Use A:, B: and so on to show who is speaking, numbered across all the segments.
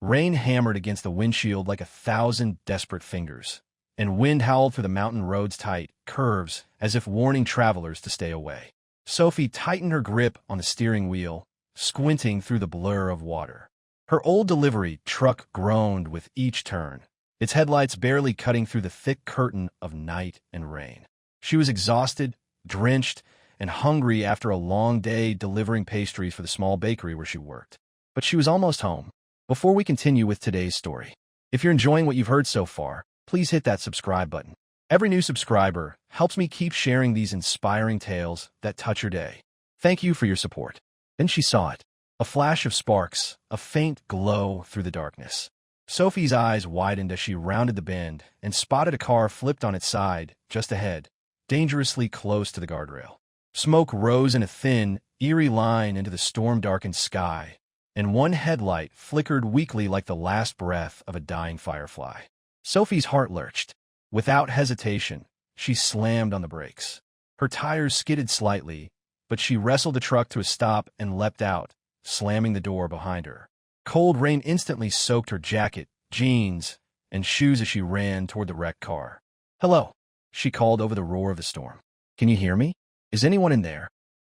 A: Rain hammered against the windshield like 1,000 desperate fingers, and wind howled through the mountain road's tight curves as if warning travelers to stay away. Sophie tightened her grip on the steering wheel, squinting through the blur of water. Her old delivery truck groaned with each turn, its headlights barely cutting through the thick curtain of night and rain. She was exhausted, drenched, and hungry after a long day delivering pastries for the small bakery where she worked. But she was almost home. Before we continue with today's story, if you're enjoying what you've heard so far, please hit that subscribe button. Every new subscriber helps me keep sharing these inspiring tales that touch your day. Thank you for your support. Then she saw it. A flash of sparks, a faint glow through the darkness. Sophie's eyes widened as she rounded the bend and spotted a car flipped on its side, just ahead, dangerously close to the guardrail. Smoke rose in a thin, eerie line into the storm-darkened sky, and one headlight flickered weakly like the last breath of a dying firefly. Sophie's heart lurched. Without hesitation, she slammed on the brakes. Her tires skidded slightly, but she wrestled the truck to a stop and leapt out, slamming the door behind her. Cold rain instantly soaked her jacket, jeans, and shoes as she ran toward the wrecked car. "Hello," she called over the roar of the storm. "Can you hear me? Is anyone in there?"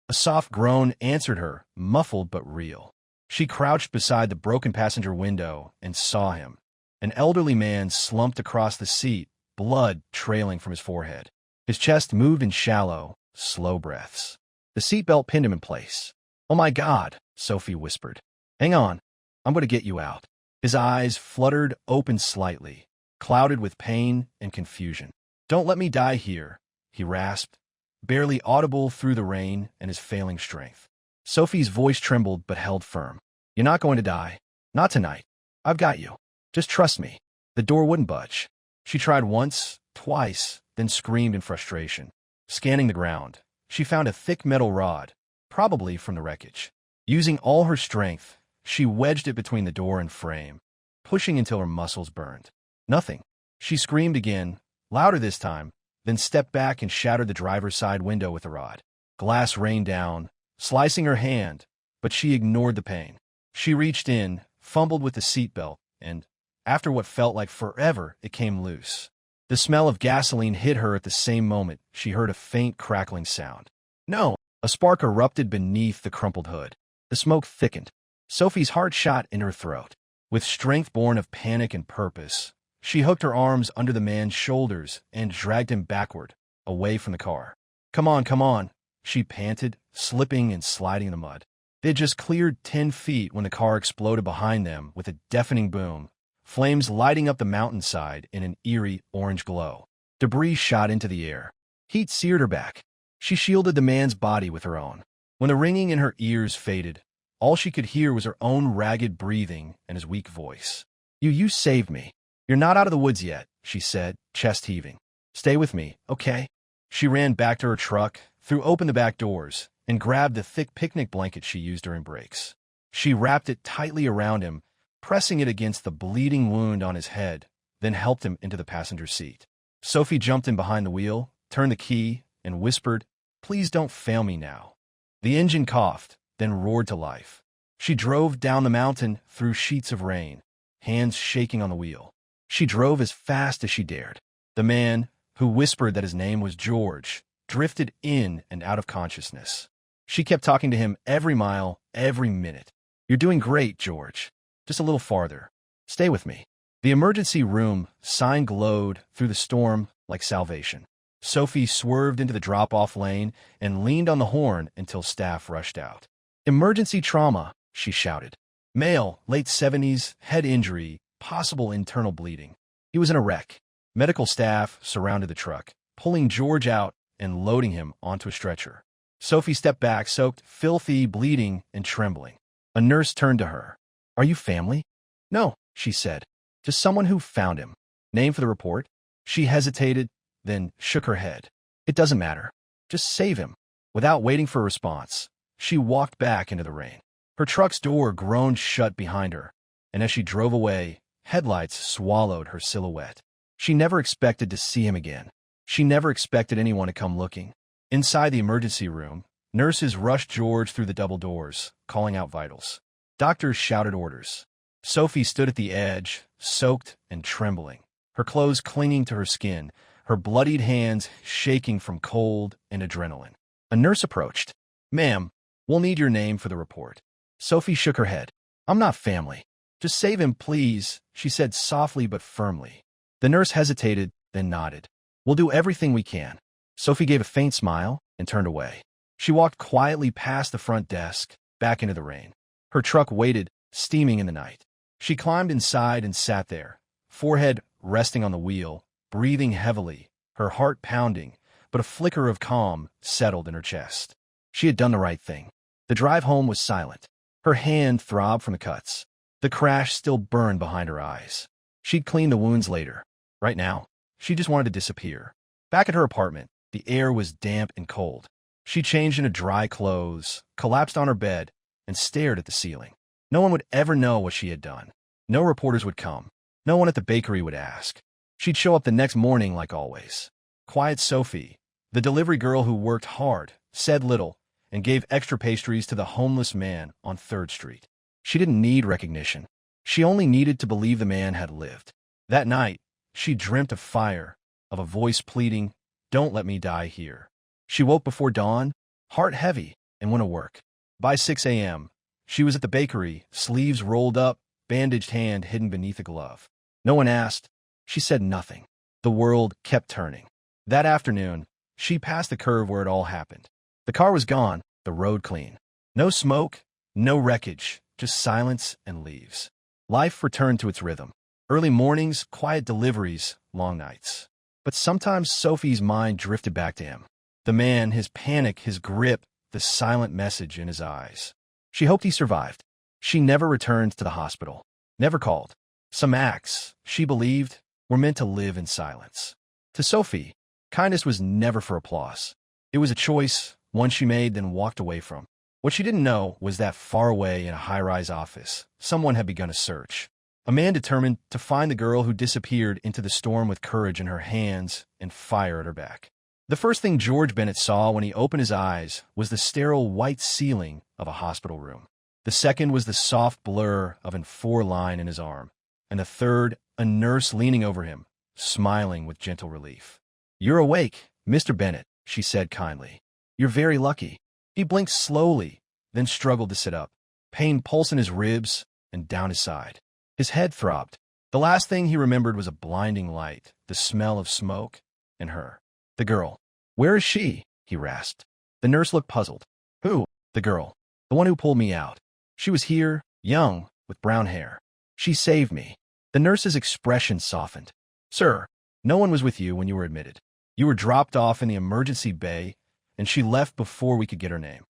A: A soft groan answered her, muffled but real. She crouched beside the broken passenger window and saw him. An elderly man slumped across the seat, blood trailing from his forehead. His chest moved in shallow, slow breaths. The seatbelt pinned him in place. "Oh my God," Sophie whispered. "Hang on, I'm going to get you out." His eyes fluttered open slightly, clouded with pain and confusion. "Don't let me die here," he rasped, barely audible through the rain and his failing strength. Sophie's voice trembled but held firm. "You're not going to die. Not tonight. I've got you. Just trust me." The door wouldn't budge. She tried once, twice, then screamed in frustration. Scanning the ground, she found a thick metal rod, probably from the wreckage. Using all her strength, she wedged it between the door and frame, pushing until her muscles burned. Nothing. She screamed again, louder this time, then stepped back and shattered the driver's side window with the rod. Glass rained down, slicing her hand, but she ignored the pain. She reached in, fumbled with the seatbelt, and, after what felt like forever, it came loose. The smell of gasoline hit her at the same moment. She heard a faint crackling sound. "No!" A spark erupted beneath the crumpled hood. The smoke thickened. Sophie's heart shot in her throat. With strength born of panic and purpose, she hooked her arms under the man's shoulders and dragged him backward, away from the car. Come on," she panted, slipping and sliding in the mud. They had just cleared 10 feet when the car exploded behind them with a deafening boom, flames lighting up the mountainside in an eerie orange glow. Debris shot into the air. Heat seared her back. She shielded the man's body with her own. When the ringing in her ears faded, all she could hear was her own ragged breathing and his weak voice. You saved me. You're not out of the woods yet," she said, chest heaving. "Stay with me, okay?" She ran back to her truck, threw open the back doors, and grabbed the thick picnic blanket she used during breaks. She wrapped it tightly around him, pressing it against the bleeding wound on his head, then helped him into the passenger seat. Sophie jumped in behind the wheel, turned the key, and whispered, "Please don't fail me now." The engine coughed, then roared to life. She drove down the mountain through sheets of rain, hands shaking on the wheel. She drove as fast as she dared. The man, who whispered that his name was George, drifted in and out of consciousness. She kept talking to him every mile, every minute. "You're doing great, George. Just a little farther. Stay with me." The emergency room sign glowed through the storm like salvation. Sophie swerved into the drop-off lane and leaned on the horn until staff rushed out. "Emergency trauma," she shouted. "Male, late 70s, head injury, possible internal bleeding." He was in a wreck. Medical staff surrounded the truck, pulling George out and loading him onto a stretcher. Sophie stepped back, soaked, filthy, bleeding, and trembling. A nurse turned to her. "Are you family?" "No," she said. "Just someone who found him." "Name for the report?" She hesitated, then shook her head. "It doesn't matter. Just save him." Without waiting for a response, she walked back into the rain. Her truck's door groaned shut behind her, and as she drove away, headlights swallowed her silhouette. She never expected to see him again. She never expected anyone to come looking. Inside the emergency room, nurses rushed George through the double doors, calling out vitals. Doctors shouted orders. Sophie stood at the edge, soaked and trembling, her clothes clinging to her skin, her bloodied hands shaking from cold and adrenaline. A nurse approached. "Ma'am, we'll need your name for the report." Sophie shook her head. "I'm not family. Just save him, please," she said softly but firmly. The nurse hesitated, then nodded. "We'll do everything we can." Sophie gave a faint smile and turned away. She walked quietly past the front desk, back into the rain. Her truck waited, steaming in the night. She climbed inside and sat there, forehead resting on the wheel, breathing heavily, her heart pounding, but a flicker of calm settled in her chest. She had done the right thing. The drive home was silent. Her hand throbbed from the cuts. The crash still burned behind her eyes. She'd clean the wounds later. Right now, she just wanted to disappear. Back at her apartment, the air was damp and cold. She changed into dry clothes, collapsed on her bed, and stared at the ceiling. No one would ever know what she had done. No reporters would come. No one at the bakery would ask. She'd show up the next morning like always. Quiet Sophie, the delivery girl who worked hard, said little, and gave extra pastries to the homeless man on 3rd Street. She didn't need recognition. She only needed to believe the man had lived. That night, she dreamt of fire, of a voice pleading, "Don't let me die here." She woke before dawn, heart heavy, and went to work. By 6 a.m., she was at the bakery, sleeves rolled up, bandaged hand hidden beneath a glove. No one asked. She said nothing. The world kept turning. That afternoon, she passed the curve where it all happened. The car was gone, the road clean. No smoke, no wreckage, just silence and leaves. Life returned to its rhythm. Early mornings, quiet deliveries, long nights. But sometimes Sophie's mind drifted back to him. The man, his panic, his grip, the silent message in his eyes. She hoped he survived. She never returned to the hospital. Never called. Some acts, she believed, were meant to live in silence. To Sophie, kindness was never for applause. It was a choice, one she made then walked away from. What she didn't know was that far away in a high-rise office, someone had begun a search. A man determined to find the girl who disappeared into the storm with courage in her hands and fire at her back. The first thing George Bennett saw when he opened his eyes was the sterile white ceiling of a hospital room. The second was the soft blur of an A4 line in his arm. And the third, a nurse leaning over him, smiling with gentle relief. "You're awake, Mr. Bennett," she said kindly. "You're very lucky." He blinked slowly, then struggled to sit up, pain pulsing his ribs and down his side. His head throbbed. The last thing he remembered was a blinding light, the smell of smoke, and her. The girl. "Where is she?" he rasped. The nurse looked puzzled. "Who?" "The girl. The one who pulled me out. She was here, young, with brown hair. She saved me." The nurse's expression softened. "Sir, no one was with you when you were admitted. You were dropped off in the emergency bay, and she left before we could get her name."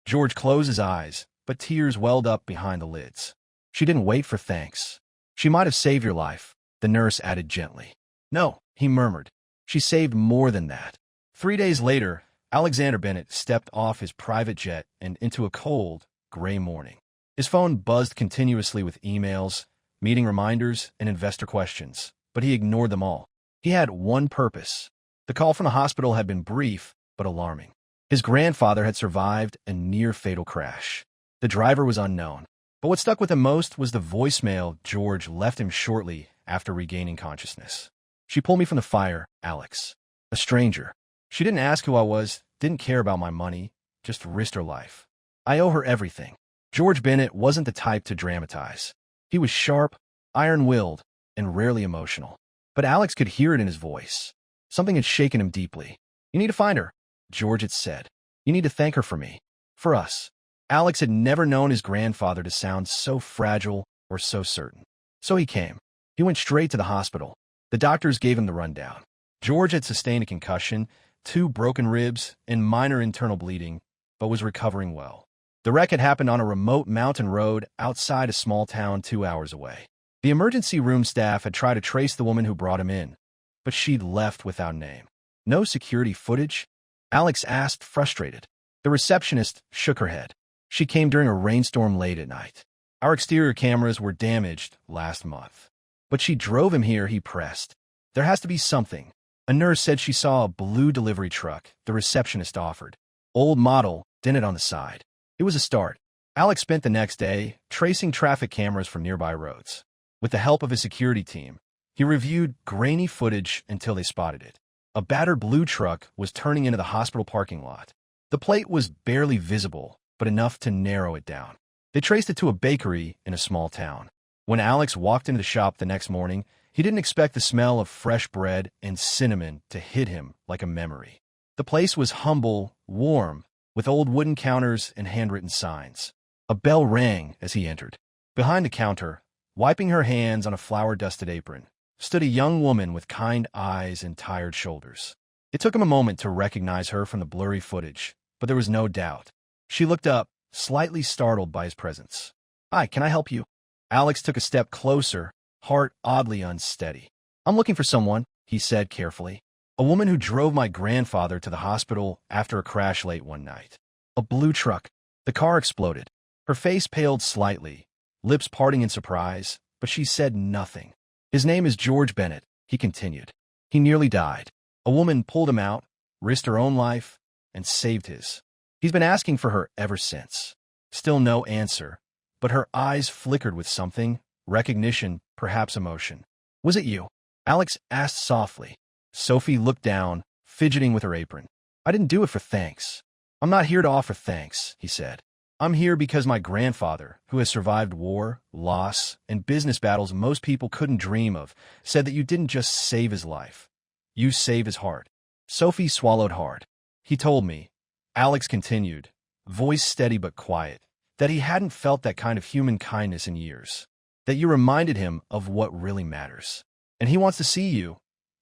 A: George closed his eyes, but tears welled up behind the lids. "She didn't wait for thanks. She might have saved your life," the nurse added gently. "No," he murmured. "She saved more than that." 3 days later, Alexander Bennett stepped off his private jet and into a cold, gray morning. His phone buzzed continuously with emails, meeting reminders, and investor questions, but he ignored them all. He had one purpose. The call from the hospital had been brief, but alarming. His grandfather had survived a near-fatal crash. The driver was unknown, but what stuck with him most was the voicemail George left him shortly after regaining consciousness. "She pulled me from the fire, Alex. A stranger. She didn't ask who I was, didn't care about my money, just risked her life. I owe her everything." George Bennett wasn't the type to dramatize. He was sharp, iron-willed, and rarely emotional. But Alex could hear it in his voice. Something had shaken him deeply. "You need to find her," George had said. "You need to thank her for me. For us." Alex had never known his grandfather to sound so fragile or so certain. So he came. He went straight to the hospital. The doctors gave him the rundown. George had sustained a concussion, 2 broken ribs, and minor internal bleeding, but was recovering well. The wreck had happened on a remote mountain road outside a small town 2 hours away. The emergency room staff had tried to trace the woman who brought him in, but she'd left without name. "No security footage?" Alex asked, frustrated. The receptionist shook her head. "She came during a rainstorm late at night. Our exterior cameras were damaged last month." "But she drove him here," he pressed. "There has to be something." A nurse said she saw a blue delivery truck, the receptionist offered. "Old model, dented on the side." It was a start. Alex spent the next day tracing traffic cameras from nearby roads. With the help of his security team, he reviewed grainy footage until they spotted it. A battered blue truck was turning into the hospital parking lot. The plate was barely visible, but enough to narrow it down. They traced it to a bakery in a small town. When Alex walked into the shop the next morning, he didn't expect the smell of fresh bread and cinnamon to hit him like a memory. The place was humble, warm, with old wooden counters and handwritten signs. A bell rang as he entered. Behind the counter, wiping her hands on a flour-dusted apron, stood a young woman with kind eyes and tired shoulders. It took him a moment to recognize her from the blurry footage, but there was no doubt. She looked up, slightly startled by his presence. "Hi, can I help you?" Alex took a step closer, heart oddly unsteady. "I'm looking for someone," he said carefully. "A woman who drove my grandfather to the hospital after a crash late one night." A blue truck. The car exploded. Her face paled slightly, lips parting in surprise, but she said nothing. "His name is George Bennett," he continued. "He nearly died. A woman pulled him out, risked her own life, and saved his. He's been asking for her ever since." Still no answer, but her eyes flickered with something, recognition, perhaps emotion. "Was it you?" Alex asked softly. Sophie looked down, fidgeting with her apron. "I didn't do it for thanks." "I'm not here to offer thanks," he said. "I'm here because my grandfather, who has survived war, loss, and business battles most people couldn't dream of, said that you didn't just save his life. You save his heart." Sophie swallowed hard. "He told me," Alex continued, voice steady but quiet, "that he hadn't felt that kind of human kindness in years. That you reminded him of what really matters. And he wants to see you,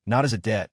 A: not as a debt,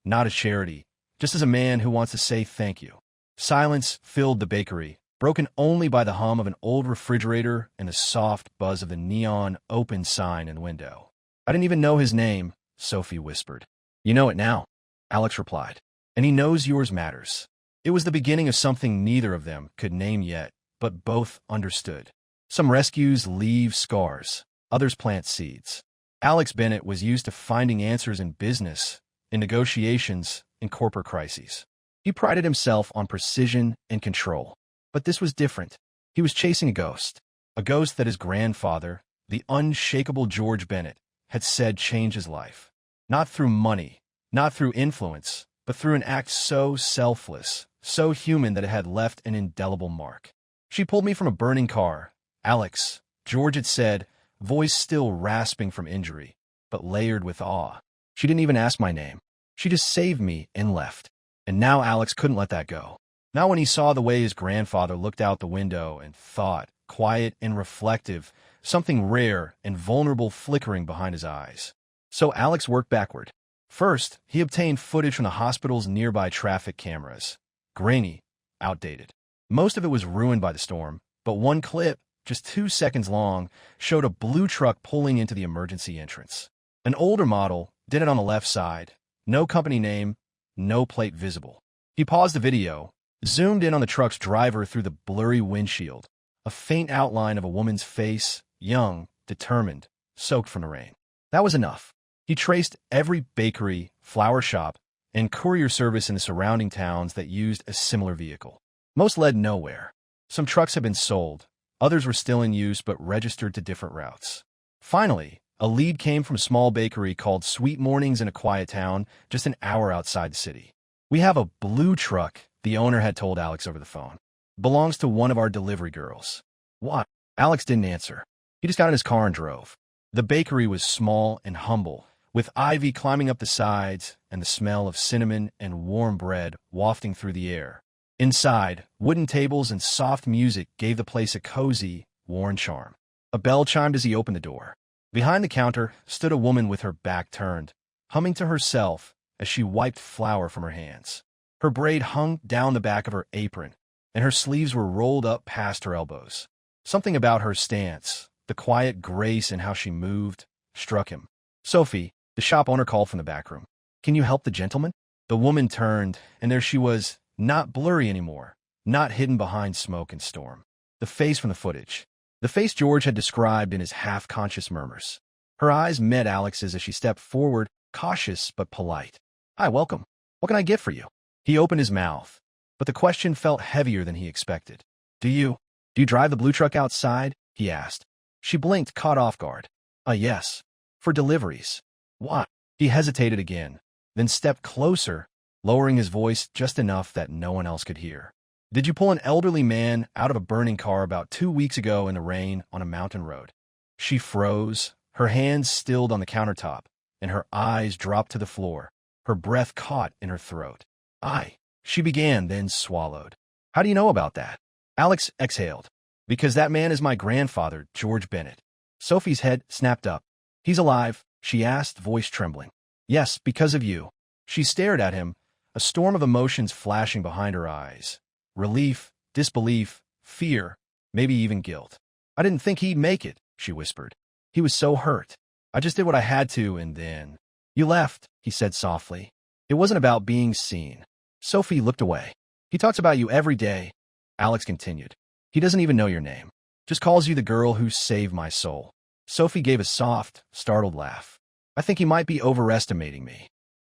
A: not as charity, just as a man who wants to say thank you." Silence filled the bakery, broken only by the hum of an old refrigerator and the soft buzz of the neon open sign in the window. "I didn't even know his name," Sophie whispered. "You know it now," Alex replied. "And he knows yours matters." It was the beginning of something neither of them could name yet, but both understood. Some rescues leave scars, others plant seeds. Alex Bennett was used to finding answers in business, in negotiations, in corporate crises. He prided himself on precision and control. But this was different. He was chasing a ghost that his grandfather, the unshakable George Bennett, had said changed his life. Not through money, not through influence, but through an act so selfless, so human that it had left an indelible mark. "She pulled me from a burning car, Alex," George had said, voice still rasping from injury, but layered with awe. "She didn't even ask my name. She just saved me and left." And now Alex couldn't let that go. Now when he saw the way his grandfather looked out the window and thought, quiet and reflective, something rare and vulnerable flickering behind his eyes. So Alex worked backward. First, he obtained footage from the hospital's nearby traffic cameras. Grainy, outdated. Most of it was ruined by the storm, but one clip, just 2 seconds long, showed a blue truck pulling into the emergency entrance. An older model did it on the left side. No company name, no plate visible. He paused the video, zoomed in on the truck's driver through the blurry windshield, a faint outline of a woman's face, young, determined, soaked from the rain. That was enough. He traced every bakery, flour shop, and courier service in the surrounding towns that used a similar vehicle. Most led nowhere. Some trucks had been sold, others were still in use but registered to different routes. Finally, a lead came from a small bakery called Sweet Mornings in a quiet town just an hour outside the city. "We have a blue truck," the owner had told Alex over the phone. "Belongs to one of our delivery girls." "What?" Alex didn't answer. He just got in his car and drove. The bakery was small and humble, with ivy climbing up the sides and the smell of cinnamon and warm bread wafting through the air. Inside, wooden tables and soft music gave the place a cozy, worn charm. A bell chimed as he opened the door. Behind the counter stood a woman with her back turned, humming to herself as she wiped flour from her hands. Her braid hung down the back of her apron, and her sleeves were rolled up past her elbows. Something about her stance, the quiet grace in how she moved, struck him. "Sophie," the shop owner called from the back room. "Can you help the gentleman?" The woman turned, and there she was, not blurry anymore, not hidden behind smoke and storm. The face from the footage. The face George had described in his half-conscious murmurs. Her eyes met Alex's as she stepped forward, cautious but polite. "Hi, welcome. What can I get for you?" He opened his mouth, but the question felt heavier than he expected. "Do you?" Do you drive the blue truck outside? He asked. She blinked, caught off guard. Yes. For deliveries. Why? He hesitated again, then stepped closer, lowering his voice just enough that no one else could hear. Did you pull an elderly man out of a burning car about 2 weeks ago in the rain on a mountain road? She froze, her hands stilled on the countertop, and her eyes dropped to the floor, her breath caught in her throat. She began, then swallowed. How do you know about that? Alex exhaled. Because that man is my grandfather, George Bennett. Sophie's head snapped up. He's alive, she asked, voice trembling. Yes, because of you. She stared at him, a storm of emotions flashing behind her eyes. Relief, disbelief, fear, maybe even guilt. I didn't think he'd make it, she whispered. He was so hurt. I just did what I had to, and then... You left, he said softly. It wasn't about being seen. Sophie looked away. He talks about you every day, Alex continued. He doesn't even know your name. Just calls you the girl who saved my soul. Sophie gave a soft, startled laugh. I think he might be overestimating me.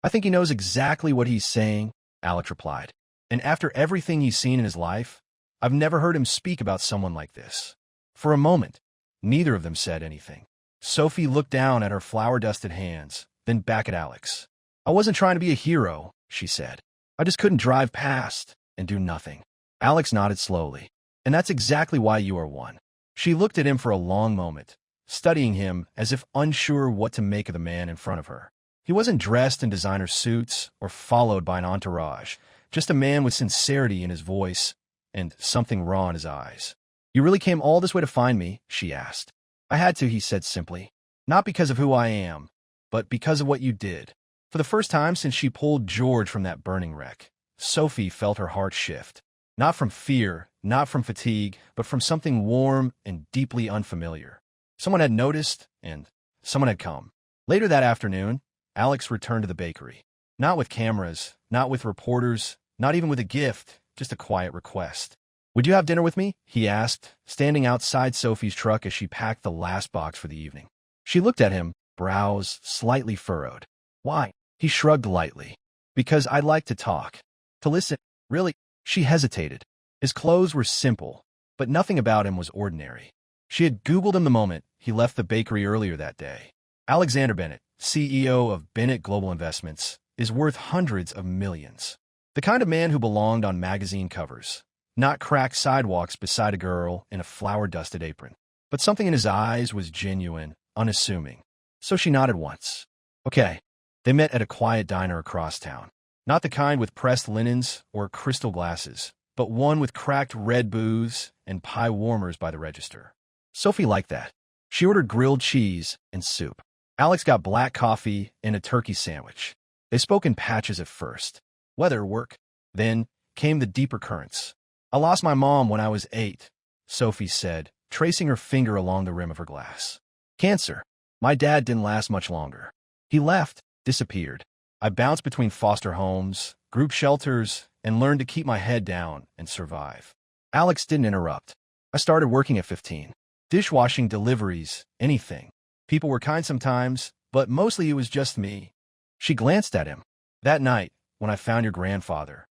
A: I think he knows exactly what he's saying, Alex replied. And after everything he's seen in his life, I've never heard him speak about someone like this. For a moment, neither of them said anything. Sophie looked down at her flour-dusted hands, then back at Alex. I wasn't trying to be a hero, she said. I just couldn't drive past and do nothing. Alex nodded slowly. And that's exactly why you are one. She looked at him for a long moment, studying him as if unsure what to make of the man in front of her. He wasn't dressed in designer suits or followed by an entourage, just a man with sincerity in his voice and something raw in his eyes. You really came all this way to find me? She asked. I had to, he said simply. Not because of who I am, but because of what you did. For the first time since she pulled George from that burning wreck, Sophie felt her heart shift. Not from fear, not from fatigue, but from something warm and deeply unfamiliar. Someone had noticed, and someone had come. Later that afternoon, Alex returned to the bakery. Not with cameras, not with reporters, not even with a gift, just a quiet request. Would you have dinner with me? He asked, standing outside Sophie's truck as she packed the last box for the evening. She looked at him, brows slightly furrowed. Why? He shrugged lightly. Because I'd like to talk. To listen. Really? She hesitated. His clothes were simple, but nothing about him was ordinary. She had Googled him the moment he left the bakery earlier that day. Alexander Bennett, CEO of Bennett Global Investments, is worth hundreds of millions. The kind of man who belonged on magazine covers, not cracked sidewalks beside a girl in a flour-dusted apron. But something in his eyes was genuine, unassuming. So she nodded once. Okay. They met at a quiet diner across town. Not the kind with pressed linens or crystal glasses, but one with cracked red booths and pie warmers by the register. Sophie liked that. She ordered grilled cheese and soup. Alex got black coffee and a turkey sandwich. They spoke in patches at first. Weather, work. Then came the deeper currents. I lost my mom when I was 8, Sophie said, tracing her finger along the rim of her glass. Cancer. My dad didn't last much longer. He left, disappeared. I bounced between foster homes, group shelters, and learned to keep my head down and survive. Alex didn't interrupt. I started working at 15. Dishwashing, deliveries, anything. People were kind sometimes, but mostly it was just me. She glanced at him. That night, when I found your grandfather.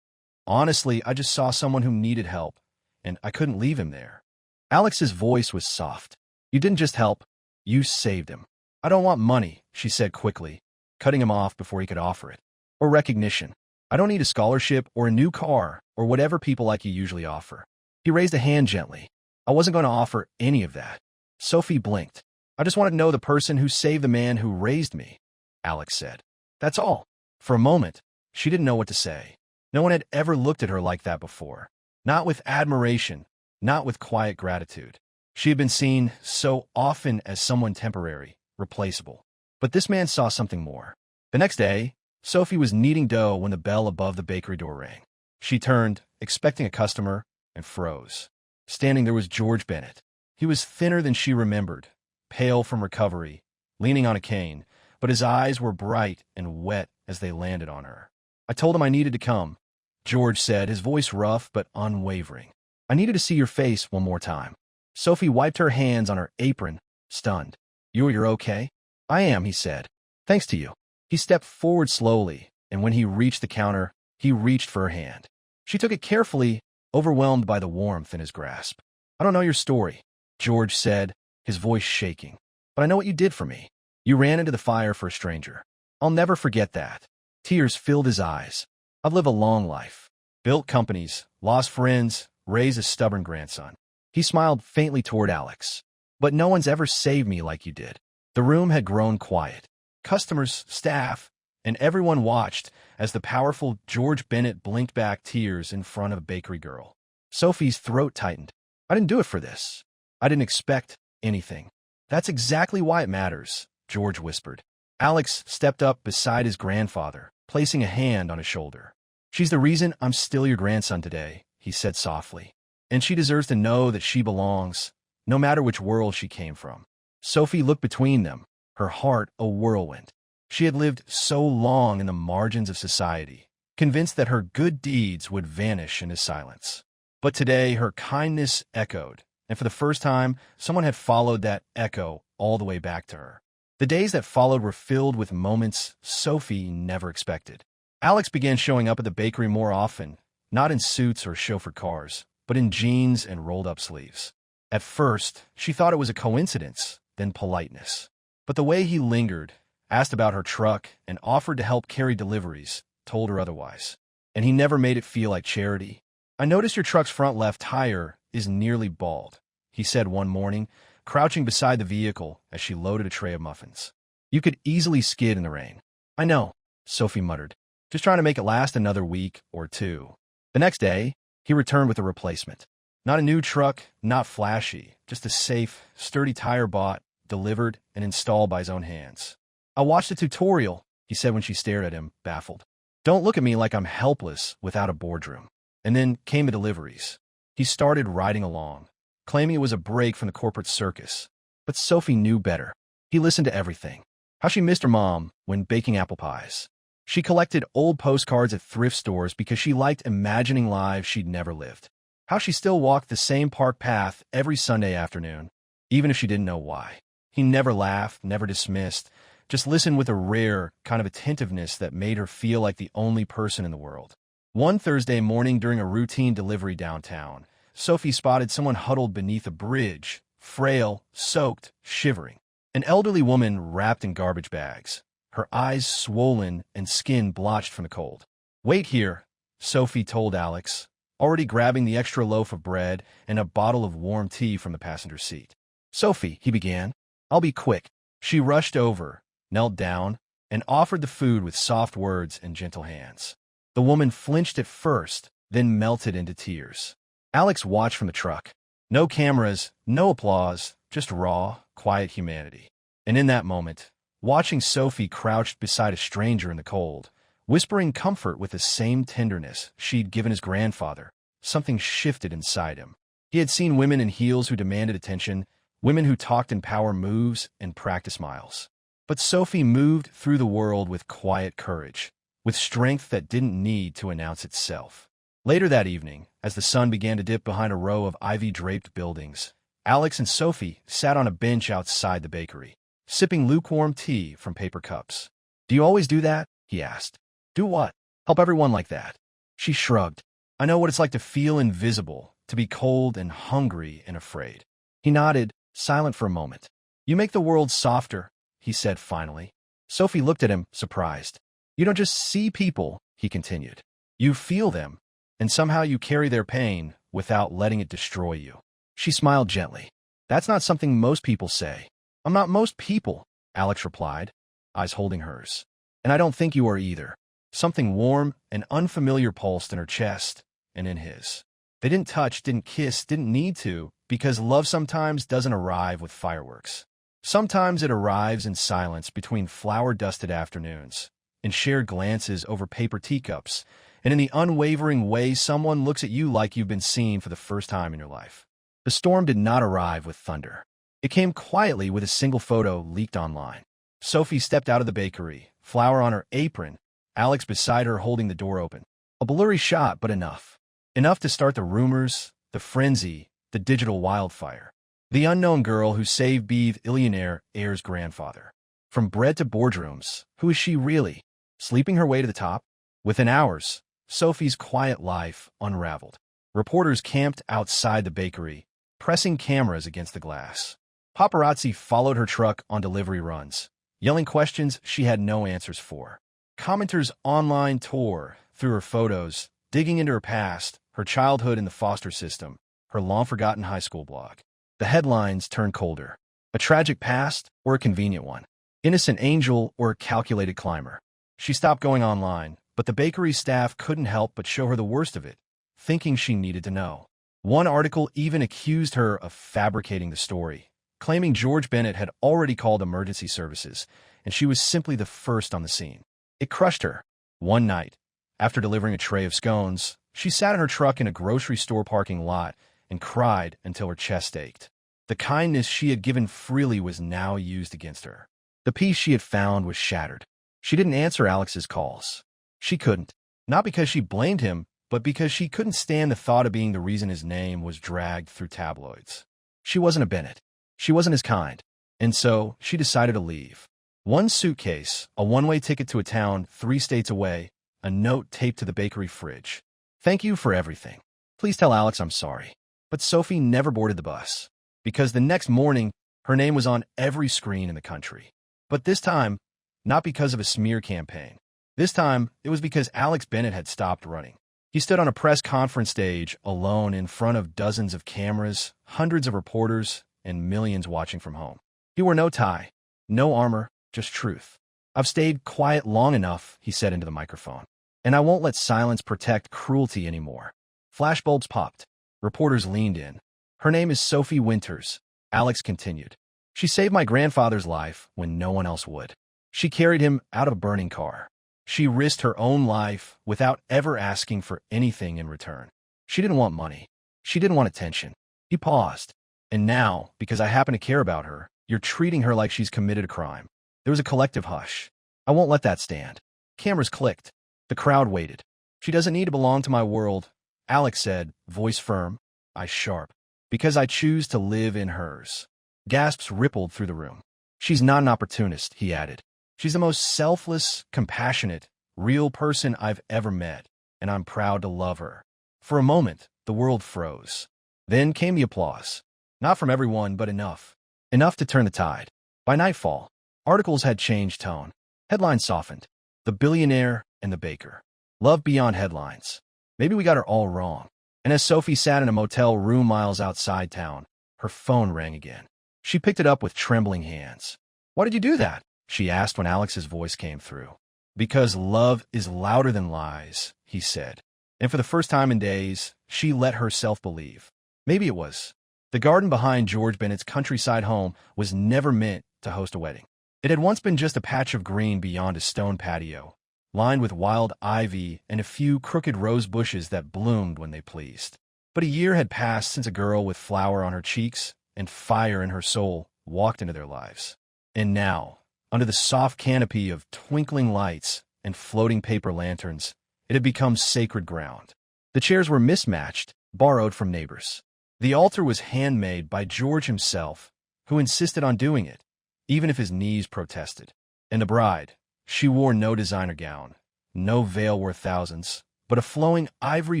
A: Honestly, I just saw someone who needed help, and I couldn't leave him there. Alex's voice was soft. You didn't just help, you saved him. I don't want money, she said quickly, cutting him off before he could offer it. Or recognition. I don't need a scholarship or a new car or whatever people like you usually offer. He raised a hand gently. I wasn't going to offer any of that. Sophie blinked. I just wanted to know the person who saved the man who raised me, Alex said. That's all. For a moment, she didn't know what to say. No one had ever looked at her like that before. Not with admiration, not with quiet gratitude. She had been seen so often as someone temporary, replaceable. But this man saw something more. The next day, Sophie was kneading dough when the bell above the bakery door rang. She turned, expecting a customer, and froze. Standing there was George Bennett. He was thinner than she remembered, pale from recovery, leaning on a cane, but his eyes were bright and wet as they landed on her. I told him I needed to come, George said, his voice rough but unwavering. I needed to see your face one more time. Sophie wiped her hands on her apron, stunned. You're okay? I am, he said. Thanks to you. He stepped forward slowly, and when he reached the counter, he reached for her hand. She took it carefully, overwhelmed by the warmth in his grasp. I don't know your story, George said, his voice shaking. But I know what you did for me. You ran into the fire for a stranger. I'll never forget that. Tears filled his eyes. I've lived a long life. Built companies, lost friends, raised a stubborn grandson. He smiled faintly toward Alex. But no one's ever saved me like you did. The room had grown quiet. Customers, staff, and everyone watched as the powerful George Bennett blinked back tears in front of a bakery girl. Sophie's throat tightened. I didn't do it for this. I didn't expect anything. That's exactly why it matters, George whispered. Alex stepped up beside his grandfather, placing a hand on his shoulder. She's the reason I'm still your grandson today, he said softly. And she deserves to know that she belongs, no matter which world she came from. Sophie looked between them, her heart a whirlwind. She had lived so long in the margins of society, convinced that her good deeds would vanish into silence. But today her kindness echoed, and for the first time, someone had followed that echo all the way back to her. The days that followed were filled with moments Sophie never expected. Alex began showing up at the bakery more often, not in suits or chauffeured cars, but in jeans and rolled-up sleeves. At first, she thought it was a coincidence, then politeness. But the way he lingered, asked about her truck, and offered to help carry deliveries, told her otherwise. And he never made it feel like charity. I noticed your truck's front left tire is nearly bald, he said one morning, crouching beside the vehicle as she loaded a tray of muffins. You could easily skid in the rain. I know, Sophie muttered, just trying to make it last another week or two. The next day, he returned with a replacement. Not a new truck, not flashy, just a safe, sturdy tire bought, delivered, and installed by his own hands. I watched a tutorial, he said when she stared at him, baffled. Don't look at me like I'm helpless without a boardroom. And then came the deliveries. He started riding along, claiming it was a break from the corporate circus. But Sophie knew better. He listened to everything. How she missed her mom when baking apple pies. She collected old postcards at thrift stores because she liked imagining lives she'd never lived. How she still walked the same park path every Sunday afternoon, even if she didn't know why. He never laughed, never dismissed, just listened with a rare kind of attentiveness that made her feel like the only person in the world. One Thursday morning during a routine delivery downtown, Sophie spotted someone huddled beneath a bridge, frail, soaked, shivering. An elderly woman wrapped in garbage bags, her eyes swollen and skin blotched from the cold. Wait here, Sophie told Alex, already grabbing the extra loaf of bread and a bottle of warm tea from the passenger seat. Sophie, he began. I'll be quick. She rushed over, knelt down, and offered the food with soft words and gentle hands. The woman flinched at first, then melted into tears. Alex watched from the truck. No cameras, no applause, just raw, quiet humanity. And in that moment, watching Sophie crouched beside a stranger in the cold, whispering comfort with the same tenderness she'd given his grandfather, something shifted inside him. He had seen women in heels who demanded attention, women who talked in power moves and practice miles. But Sophie moved through the world with quiet courage, with strength that didn't need to announce itself. Later that evening, as the sun began to dip behind a row of ivy-draped buildings, Alex and Sophie sat on a bench outside the bakery, sipping lukewarm tea from paper cups. Do you always do that? He asked. Do what? Help everyone like that. She shrugged. I know what it's like to feel invisible, to be cold and hungry and afraid. He nodded, silent for a moment. You make the world softer, he said finally. Sophie looked at him, surprised. You don't just see people, he continued. You feel them, and somehow you carry their pain without letting it destroy you. She smiled gently. That's not something most people say. I'm not most people, Alex replied, eyes holding hers. And I don't think you are either. Something warm and unfamiliar pulsed in her chest and in his. They didn't touch, didn't kiss, didn't need to, because love sometimes doesn't arrive with fireworks. Sometimes it arrives in silence between flower-dusted afternoons, in shared glances over paper teacups, and in the unwavering way someone looks at you like you've been seen for the first time in your life. The storm did not arrive with thunder. It came quietly with a single photo leaked online. Sophie stepped out of the bakery, flour on her apron, Alex beside her holding the door open. A blurry shot, but enough. Enough to start the rumors, the frenzy, the digital wildfire. The unknown girl who saved billionaire heir's grandfather. From bread to boardrooms, who is she really? Sleeping her way to the top? Within hours, Sophie's quiet life unraveled. Reporters camped outside the bakery, pressing cameras against the glass. Paparazzi followed her truck on delivery runs, yelling questions she had no answers for. Commenters online tore through her photos, digging into her past, her childhood in the foster system, her long-forgotten high school blog. The headlines turned colder. A tragic past or a convenient one? Innocent angel or a calculated climber? She stopped going online, but the bakery staff couldn't help but show her the worst of it, thinking she needed to know. One article even accused her of fabricating the story, claiming George Bennett had already called emergency services, and she was simply the first on the scene. It crushed her. One night, after delivering a tray of scones, she sat in her truck in a grocery store parking lot and cried until her chest ached. The kindness she had given freely was now used against her. The peace she had found was shattered. She didn't answer Alex's calls. She couldn't. Not because she blamed him, but because she couldn't stand the thought of being the reason his name was dragged through tabloids. She wasn't a Bennett. She wasn't his kind. And so she decided to leave. One suitcase, a one-way ticket to a town 3 states away, a note taped to the bakery fridge. Thank you for everything. Please tell Alex I'm sorry. But Sophie never boarded the bus, because the next morning, her name was on every screen in the country. But this time, not because of a smear campaign. This time, it was because Alex Bennett had stopped running. He stood on a press conference stage, alone in front of dozens of cameras, hundreds of reporters, and millions watching from home. He wore no tie, no armor, just truth. I've stayed quiet long enough, he said into the microphone. And I won't let silence protect cruelty anymore. Flashbulbs popped. Reporters leaned in. Her name is Sophie Winters, Alex continued. She saved my grandfather's life when no one else would. She carried him out of a burning car. She risked her own life without ever asking for anything in return. She didn't want money. She didn't want attention. He paused. And now, because I happen to care about her, you're treating her like she's committed a crime. There was a collective hush. I won't let that stand. Cameras clicked. The crowd waited. She doesn't need to belong to my world, Alex said, voice firm, eyes sharp. Because I choose to live in hers. Gasps rippled through the room. She's not an opportunist, he added. She's the most selfless, compassionate, real person I've ever met, and I'm proud to love her. For a moment, the world froze. Then came the applause. Not from everyone, but enough. Enough to turn the tide. By nightfall, articles had changed tone. Headlines softened. The billionaire and the baker. Love beyond headlines. Maybe we got her all wrong. And as Sophie sat in a motel room miles outside town, her phone rang again. She picked it up with trembling hands. Why did you do that? She asked when Alex's voice came through. Because love is louder than lies, he said. And for the first time in days, she let herself believe. Maybe it was. The garden behind George Bennett's countryside home was never meant to host a wedding. It had once been just a patch of green beyond a stone patio, lined with wild ivy and a few crooked rose bushes that bloomed when they pleased. But a year had passed since a girl with flower on her cheeks and fire in her soul walked into their lives. And now, under the soft canopy of twinkling lights and floating paper lanterns, it had become sacred ground. The chairs were mismatched, borrowed from neighbors. The altar was handmade by George himself, who insisted on doing it, even if his knees protested. And the bride, she wore no designer gown, no veil worth thousands, but a flowing ivory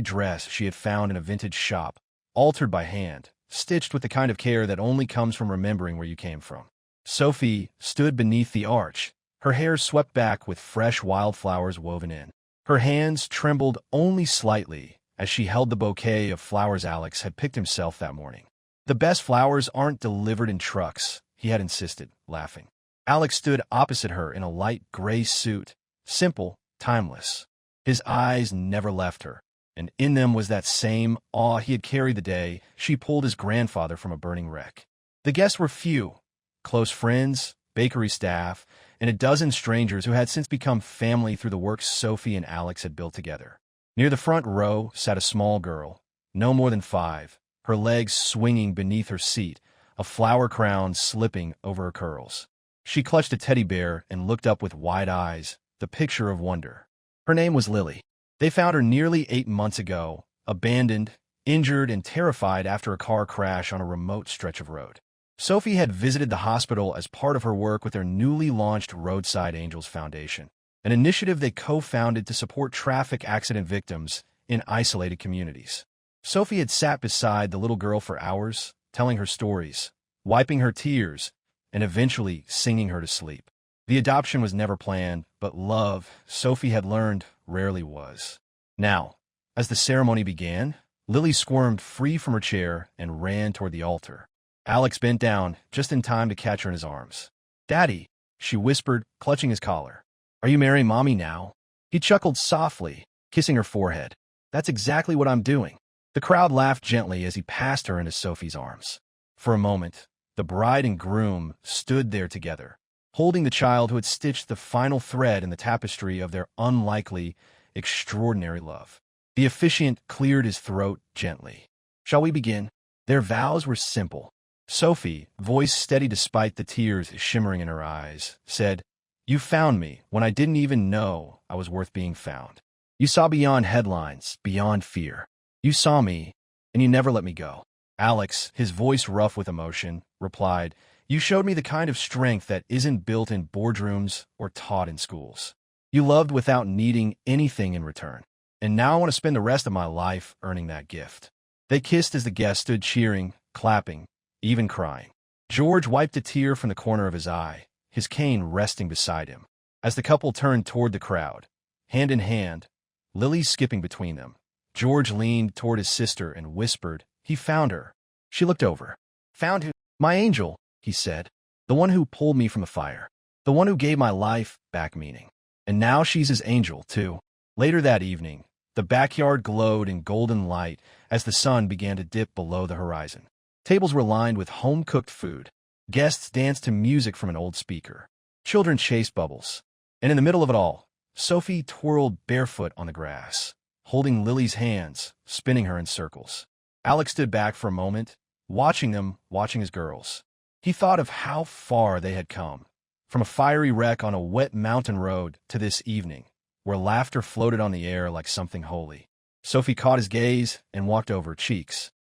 A: dress she had found in a vintage shop, altered by hand, stitched with the kind of care that only comes from remembering where you came from. Sophie stood beneath the arch, her hair swept back with fresh wildflowers woven in. Her hands trembled only slightly as she held the bouquet of flowers Alex had picked himself that morning. The best flowers aren't delivered in trucks, he had insisted, laughing. Alex stood opposite her in a light gray suit, simple, timeless. His eyes never left her, and in them was that same awe he had carried the day she pulled his grandfather from a burning wreck. The guests were few, close friends, bakery staff, and a dozen strangers who had since become family through the work Sophie and Alex had built together. Near the front row sat a small girl, no more than 5, her legs swinging beneath her seat, a flower crown slipping over her curls. She clutched a teddy bear and looked up with wide eyes, the picture of wonder. Her name was Lily. They found her nearly 8 months ago, abandoned, injured, and terrified after a car crash on a remote stretch of road. Sophie had visited the hospital as part of her work with their newly launched Roadside Angels Foundation, an initiative they co-founded to support traffic accident victims in isolated communities. Sophie had sat beside the little girl for hours, telling her stories, wiping her tears, and eventually singing her to sleep. The adoption was never planned, but love, Sophie had learned, rarely was. Now, as the ceremony began, Lily squirmed free from her chair and ran toward the altar. Alex bent down, just in time to catch her in his arms. "Daddy," she whispered, clutching his collar. "Are you marrying Mommy now?" He chuckled softly, kissing her forehead. "That's exactly what I'm doing." The crowd laughed gently as he passed her into Sophie's arms. For a moment, the bride and groom stood there together, holding the child who had stitched the final thread in the tapestry of their unlikely, extraordinary love. The officiant cleared his throat gently. "Shall we begin?" Their vows were simple. Sophie, voice steady despite the tears shimmering in her eyes, said, "You found me when I didn't even know I was worth being found. You saw beyond headlines, beyond fear. You saw me, and you never let me go." Alex, his voice rough with emotion, replied, "You showed me the kind of strength that isn't built in boardrooms or taught in schools. You loved without needing anything in return. And now I want to spend the rest of my life earning that gift." They kissed as the guests stood cheering, clapping, even crying. George wiped a tear from the corner of his eye, his cane resting beside him. As the couple turned toward the crowd, hand in hand, Lily skipping between them, George leaned toward his sister and whispered, "He found her." She looked over. "Found who?" "My angel," he said. "The one who pulled me from the fire. The one who gave my life back meaning. And now she's his angel, too." Later that evening, the backyard glowed in golden light as the sun began to dip below the horizon. Tables were lined with home-cooked food. Guests danced to music from an old speaker. Children chased bubbles. And in the middle of it all, Sophie twirled barefoot on the grass, holding Lily's hands, spinning her in circles. Alex stood back for a moment, watching his girls. He thought of how far they had come, from a fiery wreck on a wet mountain road to this evening, where laughter floated on the air like something holy. Sophie caught his gaze and walked over, cheeks